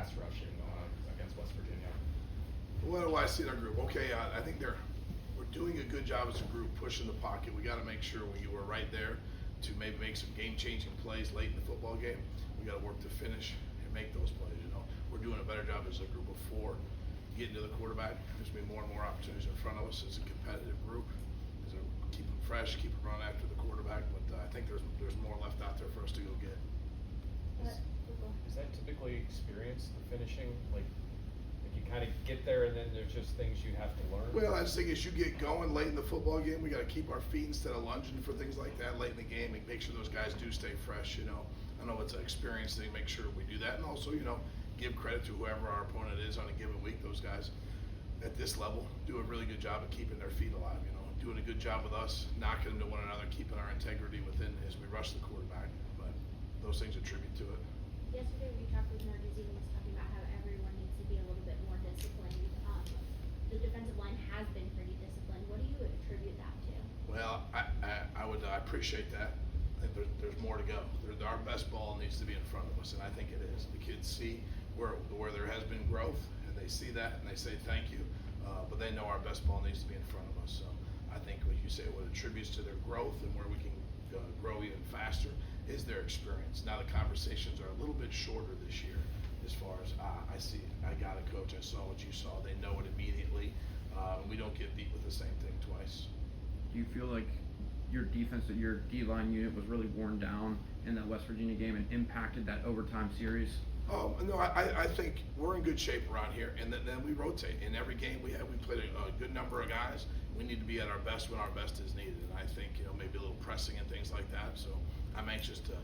pass rushing against West Virginia? What do I see in our group? Okay, I think we're doing a good job as a group pushing the pocket. We got to make sure we're right there to maybe make some game-changing plays late in the football game. We got to work to finish and make those plays. We're doing a better job as a group before getting to the quarterback. There's been more and more opportunities in front of us as a competitive group. So keep them fresh, keep them running after the quarterback. But I think there's more left out there for us to go get. Is that typically experience, the finishing? Like you kind of get there and then there's just things you have to learn? Well, I just think as you get going late in the football game, we got to keep our feet instead of lunging for things like that late in the game and make sure those guys do stay fresh. I know it's an experience thing, make sure we do that. And also, give credit to whoever our opponent is on a given week. Those guys at this level do a really good job of keeping their feet alive, doing a good job with us, knocking them to one another, keeping our integrity within as we rush the quarterback. But those things attribute to it. Yesterday we talked with Narduzzi and was talking about how everyone needs to be a little bit more disciplined. The defensive line has been pretty disciplined. What do you attribute that to? Well, I appreciate that. I think there's more to go. Our best ball needs to be in front of us, and I think it is. The kids see where there has been growth, and they see that, and they say thank you. But they know our best ball needs to be in front of us. So I think what you say, what attributes to their growth and where we can grow even faster is their experience. Now the conversations are a little bit shorter this year as far as I see it. I got a coach. I saw what you saw. They know it immediately. We don't get beat with the same thing twice. Do you feel like your defense, that your D-line unit was really worn down in that West Virginia game and impacted that overtime series? No, I think we're in good shape around here, and then we rotate. In every game we played a good number of guys. We need to be at our best when our best is needed, and I think maybe a little pressing and things like that. So I'm anxious to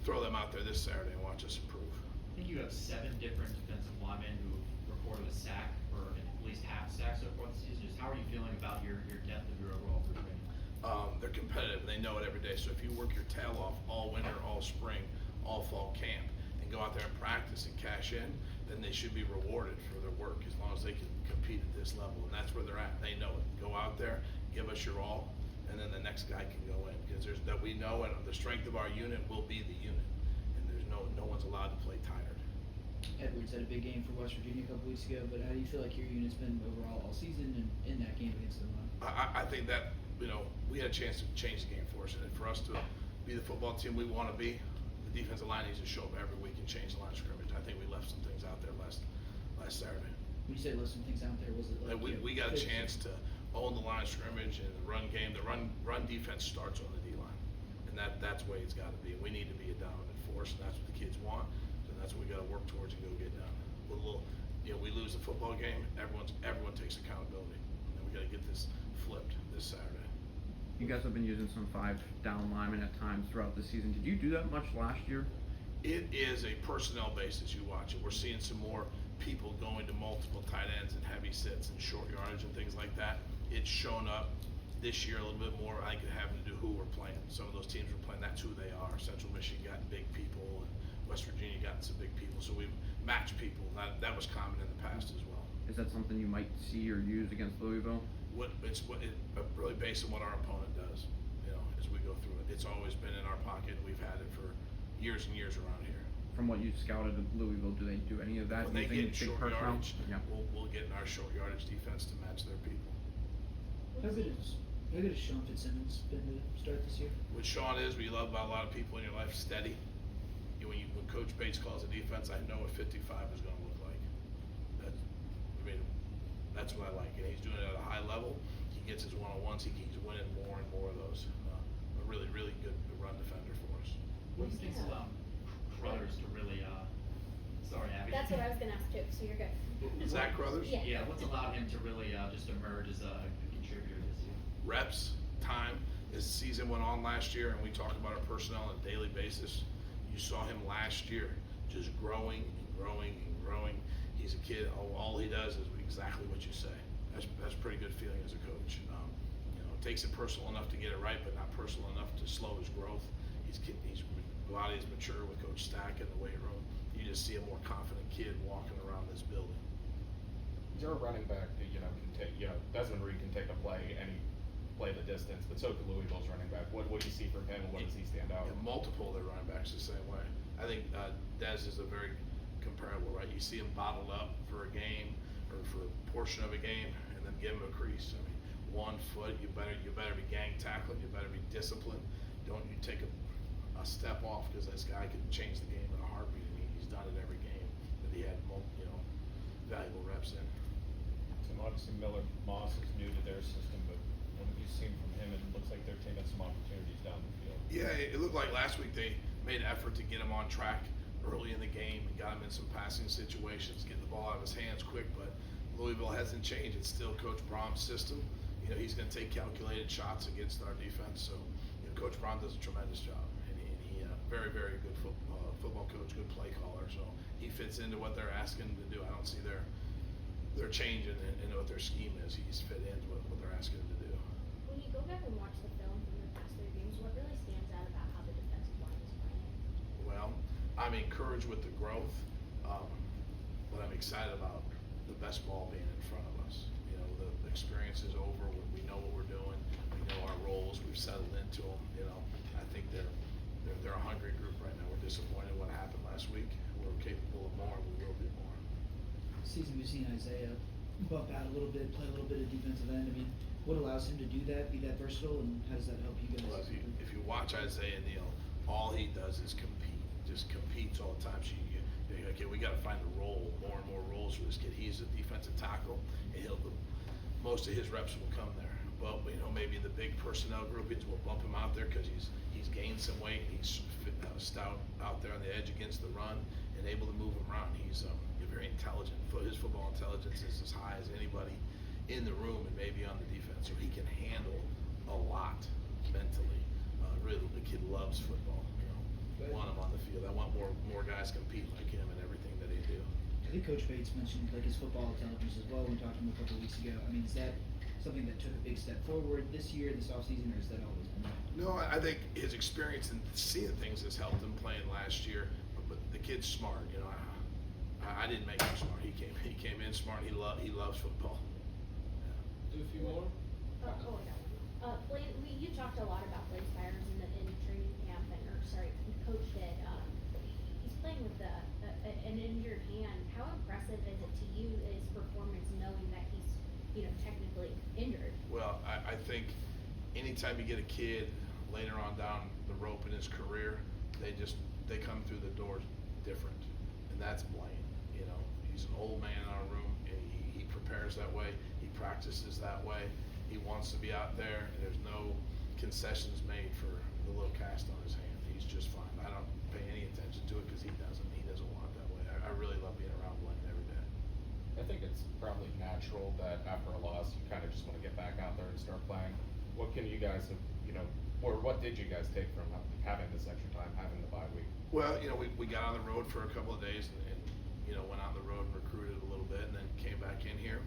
throw them out there this Saturday and watch us improve. I think you have 7 different defensive linemen who reported a sack or at least half sack so far this season. Just how are you feeling about your depth of your overall group? They're competitive. They know it every day. So if you work your tail off all winter, all spring, all fall camp, and go out there and practice and cash in, then they should be rewarded for their work as long as they can compete at this level. And that's where they're at. They know it. Go out there, give us your all, and then the next guy can go in. Because we know and the strength of our unit will be the unit. And there's no one's allowed to play tired. Edwards had a big game for West Virginia a couple weeks ago, but how do you feel like your unit's been overall all season and in that game against the run? I think that, we had a chance to change the game for us, and for us to be the football team we want to be, the defensive line needs to show up every week and change the line of scrimmage. I think we left some things out there last Saturday. When you say left some things out there, was it like we got a chance to own the line of scrimmage and the run game. The run defense starts on the D line, and that's the way it's got to be. We need to be a dominant force, and that's what the kids want. So that's what we got to work towards and go get done. We lose the football game. Everyone takes accountability, and we got to get this flipped this Saturday. You guys have been using some 5 down linemen at times throughout the season. Did you do that much last year? It is a personnel basis. You watch it. We're seeing some more people going to multiple tight ends and heavy sets and short yardage and things like that. It's shown up this year a little bit more. I think it having to do who we're playing. Some of those teams we're playing, that's who they are. Central Michigan got big people, and West Virginia got some big people. So we've matched people. That was common in the past as well. Is that something you might see or use against Louisville? It's really based on what our opponent does, as we go through it. It's always been in our pocket. We've had it for years and years around here. From what you've scouted at Louisville, do they do any of that? When they get short yardage, yeah. we'll get in our short yardage defense to match their people. How good has Sean Fitzsimmons been to start this year? What Sean is, what you love about a lot of people in your life, steady. When Coach Bates calls a defense, I know what 55 is going to look like. That's what I like. And he's doing it at a high level. He gets his one-on-ones. He's winning more and more of those. A really, really good run defender for us. What do you think allowed Crothers to really, sorry, Abby. That's what I was going to ask too, so you're good. Zach Crothers? Yeah. What's allowed him to really just emerge as a contributor this year? Reps, time. As the season went on last year, and we talk about our personnel on a daily basis, you saw him last year just growing and growing and growing. He's a kid. All he does is exactly what you say. That's a pretty good feeling as a coach. It takes it personal enough to get it right, but not personal enough to slow his growth. His body is mature with Coach Stack in the weight room. You just see a more confident kid walking around this building. Is there a running back that can take? Desmond Reed can take a play the distance, but so can Louisville's running back. What do you see from him, and what does he stand out? Multiple of their running backs the same way. I think Des is a very comparable, right? You see them bottled up for a game or for a portion of a game, and then give them a crease. I mean, 1 foot, you better be gang tackling, you better be disciplined. Don't you take a step off, because this guy could change the game in a heartbeat. I mean, he's done it every game that he had, valuable reps in. Tim, obviously Miller Moss is new to their system, but what have you seen from him? It looks like they're taking some opportunities down the field. Yeah, it looked like last week they made an effort to get him on track early in the game and got him in some passing situations, getting the ball out of his hands quick, but Louisville hasn't changed. It's still Coach Brom's system. He's going to take calculated shots against our defense, so Coach Brom does a tremendous job, and he very, very good football coach, good play caller, so he fits into what they're asking him to do. I don't see their changing in what their scheme is. He's fit into what they're asking him to do. When you go back and watch the film from the past 3 games, what really stands out about how the defensive line is playing? Well, I'm encouraged with the growth, but I'm excited about the best ball being in front of us. The experience is over. We know what we're doing. We know our roles. We've settled into them. I think they're a hungry group right now. We're disappointed what happened last week. We're capable of more. We will do more. Season we've seen Isaiah bump out a little bit, play a little bit of defensive end. I mean, what allows him to do that, be that versatile, and how does that help you guys? Well, if you watch Isaiah Neal, all he does is compete. Just competes all the time. So okay, we got to find a role, more and more roles for this kid. He's a defensive tackle, and most of his reps will come there. But maybe the big personnel groupings will bump him out there because he's gained some weight. He's stout out there on the edge against the run and able to move him around. He's very intelligent. His football intelligence is as high as anybody in the room and maybe on the defense. So he can handle a lot mentally. Really, the kid loves football. Good. Want him on the field. I want more guys competing like him in everything that they do. I think Coach Bates mentioned his football intelligence as well when we talked to him a couple of weeks ago. I mean, is that something that took a big step forward this year, this offseason, or is that always been there? No, I think his experience in seeing things has helped him playing last year. But the kid's smart. I didn't make him smart. He came in smart. He loves football. Do a few more? I got one. Blaine, you talked a lot about Blaine Spires in training camp, Coach did. He's playing with an injured hand. How impressive is it to you, his performance, knowing that he's, technically injured? Well, I think anytime you get a kid later on down the rope in his career, they come through the doors different, and that's Blaine. He's an old man in our room, and he prepares that way. He practices that way. He wants to be out there, and there's no concessions made for the little cast on his hand. He's just fine. I don't pay any attention to it because he doesn't. He doesn't want it that way. I really love being around Blaine every day. I think it's probably natural that after a loss, you kind of just want to get back out there and start playing. What can you guys have, or what did you guys take from having this extra time, having the bye week? Well, we got on the road for a couple of days and went on the road and recruited a little bit, and then came back in here,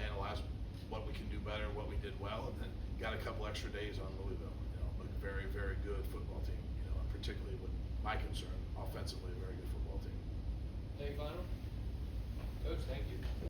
analyzed what we can do better, what we did well, and then got a couple extra days on Louisville. A very, very good football team, particularly with my concern, offensively, a very good football team. Any final? Coach, thank you.